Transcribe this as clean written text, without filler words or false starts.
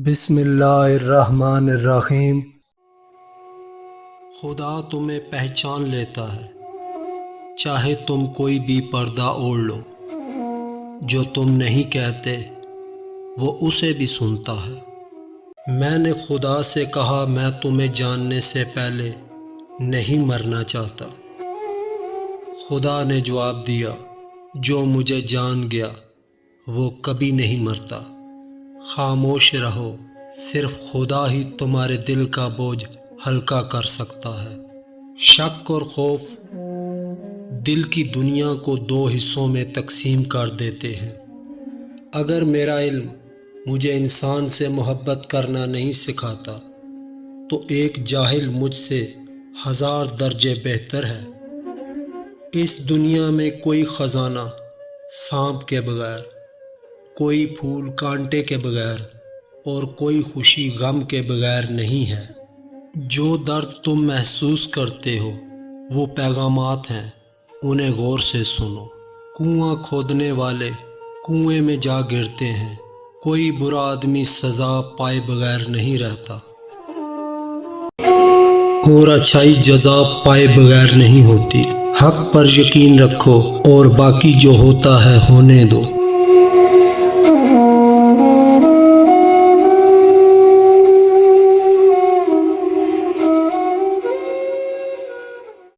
بسم اللہ الرحمن الرحیم۔ خدا تمہیں پہچان لیتا ہے، چاہے تم کوئی بھی پردہ اوڑھ لو۔ جو تم نہیں کہتے وہ اسے بھی سنتا ہے۔ میں نے خدا سے کہا میں تمہیں جاننے سے پہلے نہیں مرنا چاہتا۔ خدا نے جواب دیا، جو مجھے جان گیا وہ کبھی نہیں مرتا۔ خاموش رہو، صرف خدا ہی تمہارے دل کا بوجھ ہلکا کر سکتا ہے۔ شک اور خوف دل کی دنیا کو دو حصوں میں تقسیم کر دیتے ہیں۔ اگر میرا علم مجھے انسان سے محبت کرنا نہیں سکھاتا تو ایک جاہل مجھ سے 1000 درجے بہتر ہے۔ اس دنیا میں کوئی خزانہ سانپ کے بغیر، کوئی پھول کانٹے کے بغیر اور کوئی خوشی غم کے بغیر نہیں ہے۔ جو درد تم محسوس کرتے ہو وہ پیغامات ہیں، انہیں غور سے سنو۔ کنواں کھودنے والے کنویں میں جا گرتے ہیں، کوئی برا آدمی سزا پائے بغیر نہیں رہتا، اور اچھائی جزا پائے بغیر نہیں ہوتی۔ حق پر یقین رکھو اور باقی جو ہوتا ہے ہونے دو۔